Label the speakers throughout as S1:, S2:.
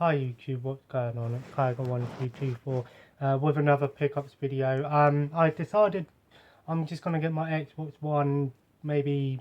S1: Hi YouTube, what's going on? It's Kiger1324 with another pickups video. I decided I'm just gonna get my Xbox One maybe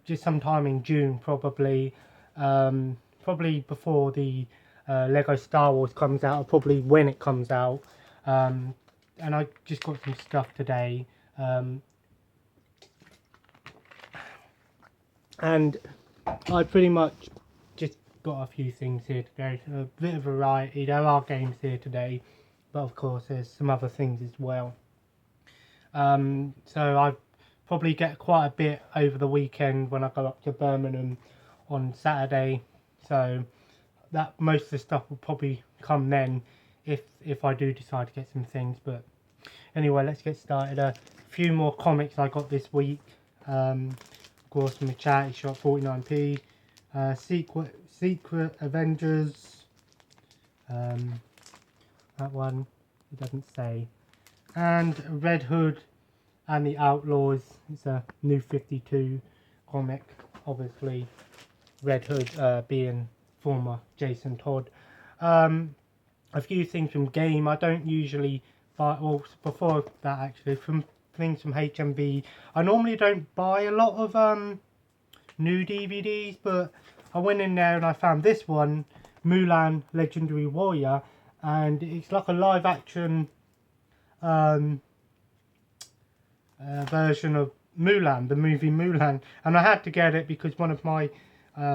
S1: just sometime in June probably. Probably before the Lego Star Wars comes out, or probably when it comes out. And I just got some stuff today. And I pretty much just got a few things here today, so a bit of variety. There are games here today, but of course there's some other things as well. So I probably get quite a bit over the weekend when I go up to Birmingham on Saturday. So that most of the stuff will probably come then, if I do decide to get some things. But anyway, let's get started. A few more comics I got this week. Of course, from the charity shop, 49p. Secret Avengers. That one, it doesn't say. And Red Hood and the Outlaws. It's a new 52 comic. Obviously, Red Hood being former Jason Todd. A few things from Game. I don't usually buy, well, before that actually, from things from HMV. I normally don't buy a lot of new DVDs, but I went in there and I found this one, Mulan Legendary Warrior, and it's like a live action version of Mulan, the movie Mulan, and I had to get it because one of my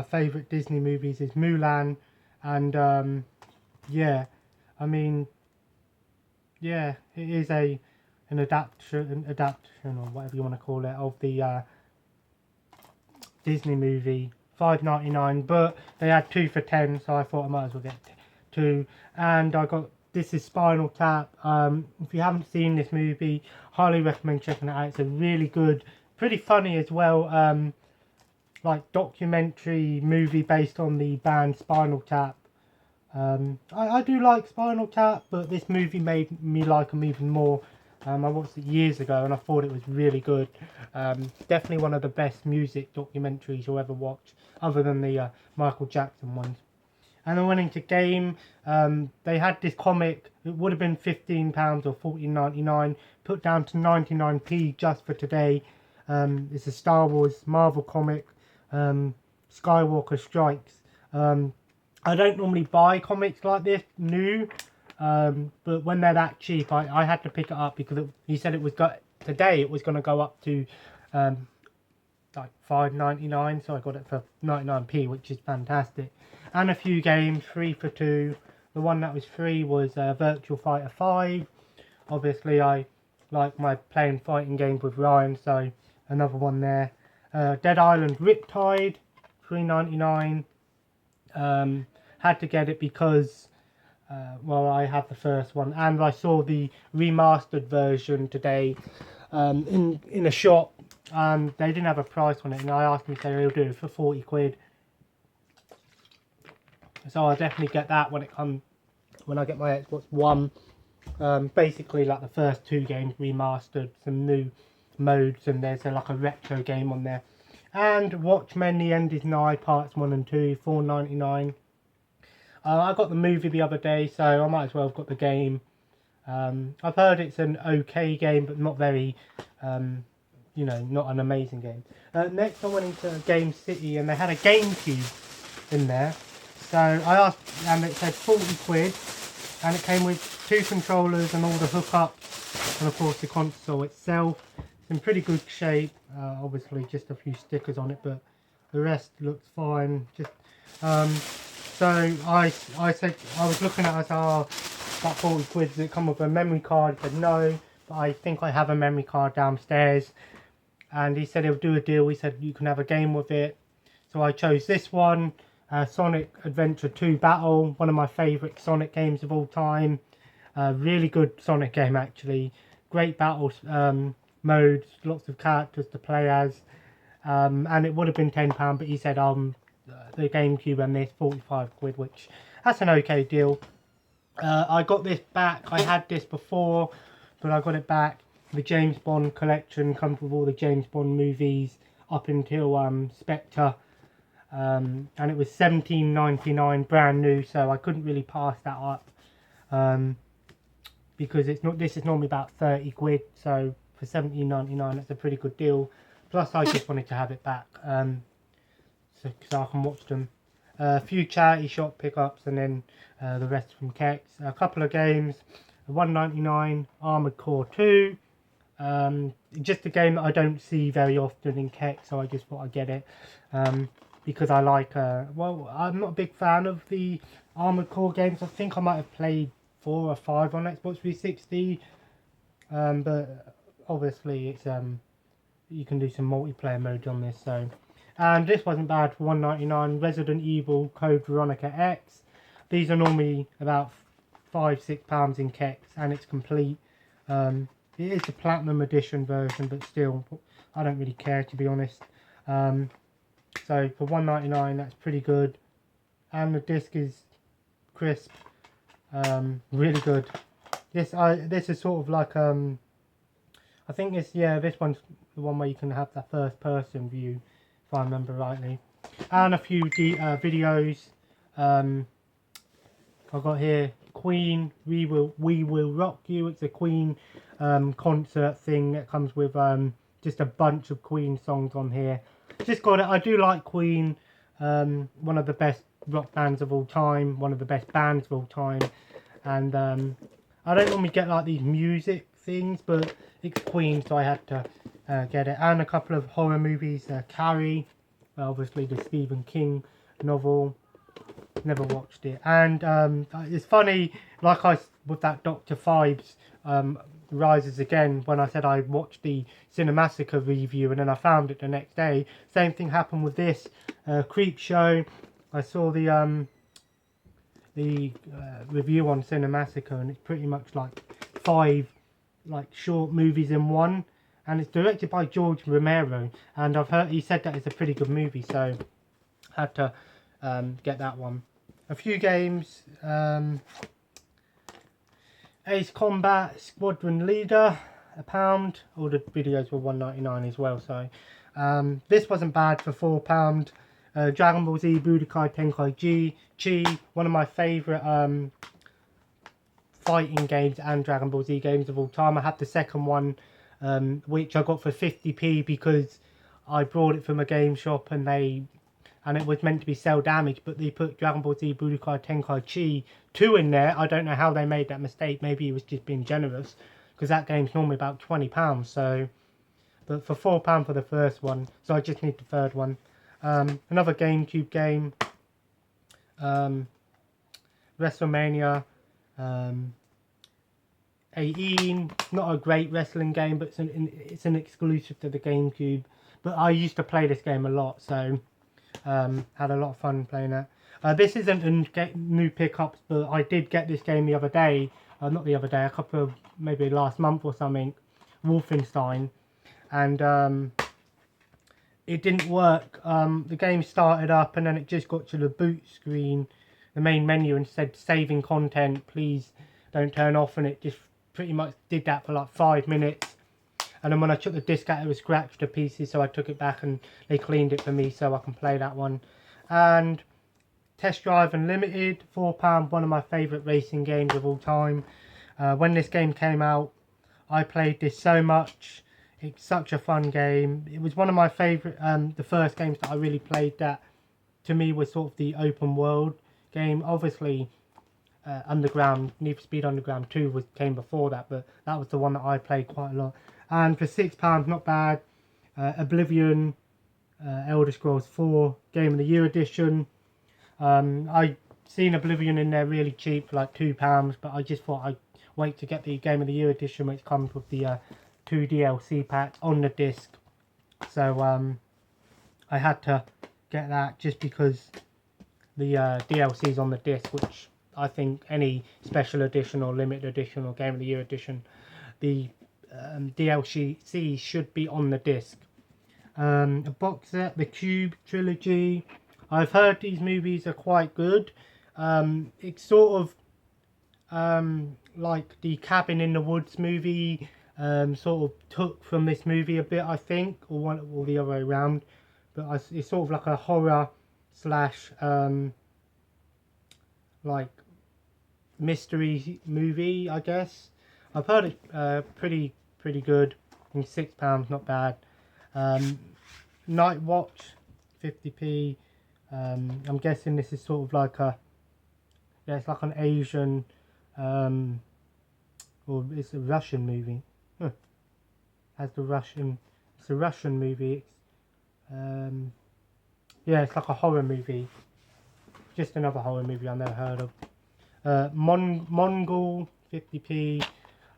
S1: favourite Disney movies is Mulan, and yeah, I mean, yeah, it is an adaptation or whatever you want to call it of the Disney movie. $5.99, but they had 2 for $10, so I thought I might as well get 2. And I got, this is Spinal Tap. If you haven't seen this movie, highly recommend checking it out. It's a really good, pretty funny as well, like documentary movie based on the band Spinal Tap. I do like Spinal Tap, but this movie made me like them even more. I watched it years ago and I thought it was really good. Definitely one of the best music documentaries you'll ever watch, other than the Michael Jackson ones. And I went into Game. They had this comic. It would have been £15 or $14.99, put down to 99p just for today. It's a Star Wars Marvel comic, Skywalker Strikes. I don't normally buy comics like this new, but when they're that cheap, I had to pick it up because he said it was today it was going to go up to like $5.99, so I got it for 99p, which is fantastic. And a few games, 3 for 2. The one that was free was Virtual Fighter 5. Obviously, I like my playing fighting games with Ryan, so another one there. Dead Island Riptide, $3.99. Had to get it because well, I have the first one, and I saw the remastered version today in a shop, and they didn't have a price on it, and I asked them if they will do it for 40 quid. So I'll definitely get that when I get my Xbox One. Basically like the first 2 games remastered, some new modes, and there's like a retro game on there. And Watchmen: The End Is Nigh Parts 1 and 2, $4.99. I got the movie the other day, so I might as well have got the game. I've heard it's an okay game, but not very, you know, not an amazing game. Next I went into Game City, and they had a GameCube in there. So I asked, and it said 40 quid, and it came with 2 controllers and all the hookups, and of course the console itself. It's in pretty good shape, obviously just a few stickers on it, but the rest looks fine. Just so I said, I was looking at it, I said, oh, about 40 quid, does it come with a memory card? He said no, but I think I have a memory card downstairs. And he said he'll do a deal. He said you can have a game with it. So I chose this one, Sonic Adventure 2 Battle, one of my favourite Sonic games of all time. Really good Sonic game actually. Great battle modes, lots of characters to play as. And it would have been £10, but he said the GameCube and this 45 quid, which that's an okay deal. I got this back. I had this before, but I got it back. The James Bond collection comes with all the James Bond movies up until Spectre. and it was £17.99 brand new, so I couldn't really pass that up, because this is normally about 30 quid, so for £17.99 that's a pretty good deal. Plus I just wanted to have it back, so I can watch them. A few charity shop pickups, and then the rest from Kex. A couple of games. £1.99 Armored Core 2. Just a game that I don't see very often in Kex, so I just thought I'd get it. Because I like, well, I'm not a big fan of the Armored Core games. I think I might have played 4 or 5 on Xbox 360. But obviously it's you can do some multiplayer mode on this, so. And this wasn't bad for £1.99. Resident Evil Code Veronica X. These are normally about £5-6 in Kex, and it's complete. It is the Platinum Edition version, but still, I don't really care, to be honest. So for £1.99, that's pretty good. And the disc is crisp. Really good. This is sort of like, I think this one's the one where you can have that first person view, if I remember rightly. And a few videos. I've got here Queen, We Will Rock You. It's a Queen concert thing that comes with just a bunch of Queen songs on here. Just got it. I do like Queen, one of the best rock bands of all time, one of the best bands of all time. And I don't normally get like these music things, but it's Queen, so I had to get it. And a couple of horror movies, Carrie, obviously the Stephen King novel. Never watched it. And it's funny, like with that Dr. Phibes Rises Again, when I said I watched the Cinemassacre review and then I found it the next day. Same thing happened with this Creep Show. I saw the review on Cinemassacre, and it's pretty much like 5 short movies in one, and it's directed by George Romero, and I've heard he said that it's a pretty good movie, so I had to get that one. A few games. Ace Combat Squadron Leader, £1. All the videos were £1.99 as well, so this wasn't bad for £4. Dragon Ball Z Budokai Tenkaichi Chi, one of my favourite fighting games and Dragon Ball Z games of all time. I had the second one, which I got for 50p because I brought it from a game shop, and it was meant to be cell damage, but they put Dragon Ball Z Budokai Tenkaichi 2 in there. I don't know how they made that mistake. Maybe it was just being generous, because that game's normally about £20. So, but for £4 for the first one, so I just need the third one. Another GameCube game, WrestleMania 18. Not a great wrestling game, but it's an exclusive to the GameCube. But I used to play this game a lot, so had a lot of fun playing it. This isn't a new pickups, but I did get this game the other day. Not the other day, a couple of, maybe last month or something. Wolfenstein. And it didn't work. The game started up, and then it just got to the boot screen, the main menu, and said saving content, please don't turn off, and it just pretty much did that for like 5 minutes. And then when I took the disc out, it was scratched to pieces, so I took it back and they cleaned it for me so I can play that one. And Test Drive Unlimited, £4, one of my favourite racing games of all time. When this game came out, I played this so much. It's such a fun game. It was one of my favourite, the first games that I really played that to me was sort of the open world game. Obviously, Underground, Need for Speed Underground 2 came before that, but that was the one that I played quite a lot. And for £6, not bad. Oblivion, Elder Scrolls 4, Game of the Year edition. I seen Oblivion in there really cheap for like £2, but I just thought I'd wait to get the Game of the Year edition, which comes with the 2 DLC packs on the disc. So I had to get that just because the DLC's on the disc, which I think any special edition or limited edition or Game of the Year edition, the DLC should be on the disc. A box set, the Cube trilogy. I've heard these movies are quite good. It's sort of like the Cabin in the Woods movie, sort of took from this movie a bit, I think, or the other way around. But it's sort of like a horror slash like mystery movie, I guess. I've heard it pretty good. I think £6, not bad. Night Watch, 50p. I'm guessing this is sort of like a, yeah, it's like an Asian, or it's a Russian movie. Huh. Has the Russian, it's a Russian movie. Yeah, it's like a horror movie. Just another horror movie I've never heard of. Mongol, 50p.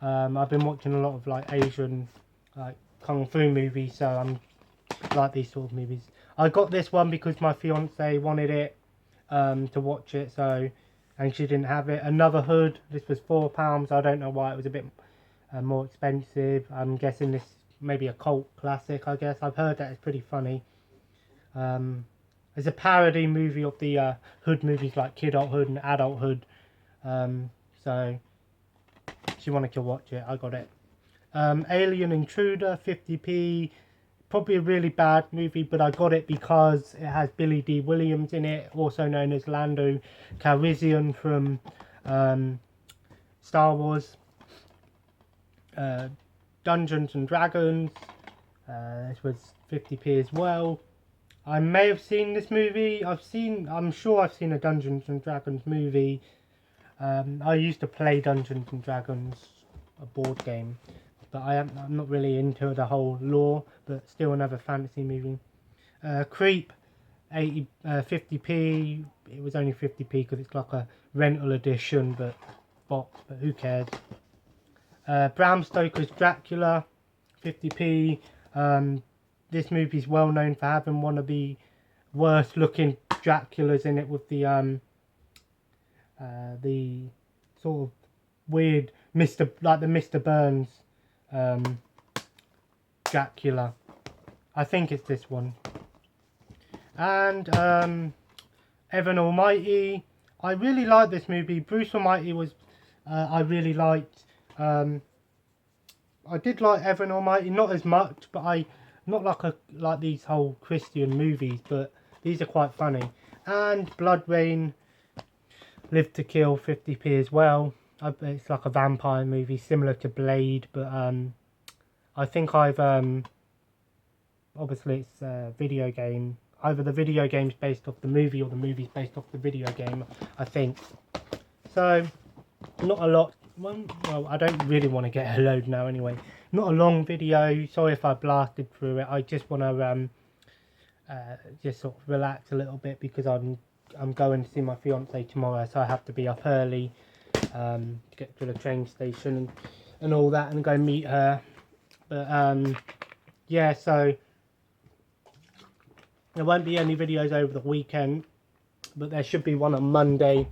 S1: I've been watching a lot of like Asian, like kung fu movies, so I'm like these sort of movies. I got this one because my fiance wanted it, to watch it, so, and she didn't have it. Another Hood, this was £4. I don't know why it was a bit more expensive. I'm guessing this maybe a cult classic, I guess. I've heard that it's pretty funny. It's a parody movie of the Hood movies like Kidulthood and Adulthood. So she wanted to watch it, I got it. Alien Intruder, 50p. Probably a really bad movie, but I got it because it has Billy D. Williams in it, also known as Lando Calrissian from Star Wars. Dungeons and Dragons, this was 50p as well. I may have seen this movie. I'm sure I've seen a Dungeons and Dragons movie. I used to play Dungeons and Dragons, a board game, but I'm not really into the whole lore, but still another fantasy movie. Creep, 50p. It was only 50p because it's like a rental edition, but box, but who cares. Bram Stoker's Dracula, 50p. This movie is well known for having one of the worst looking Draculas in it, with the sort of weird Mr. Burns Dracula. I think it's this one. And Evan Almighty. I really like this movie. Bruce Almighty was I really liked. I did like Evan Almighty, not as much, but not like these whole Christian movies, but these are quite funny. And Blood Rain, Live to Kill, 50p as well. It's like a vampire movie similar to Blade, but I think I've obviously it's a video game. Either the video game's based off the movie or the movie's based off the video game, I think. So not a lot. Well, I don't really want to get a load now anyway. Not a long video. Sorry if I blasted through it. I just want to just sort of relax a little bit because I'm going to see my fiance tomorrow, so I have to be up early to get to the train station and all that, and go meet her. But yeah, so there won't be any videos over the weekend, but there should be one on Monday.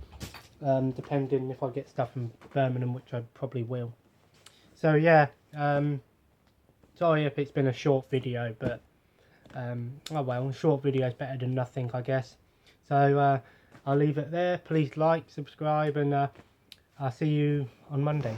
S1: Depending if I get stuff from Birmingham, which I probably will. So yeah, sorry if it's been a short video, but oh well, a short video is better than nothing, I guess. So I'll leave it there. Please like, subscribe, and I'll see you on Monday.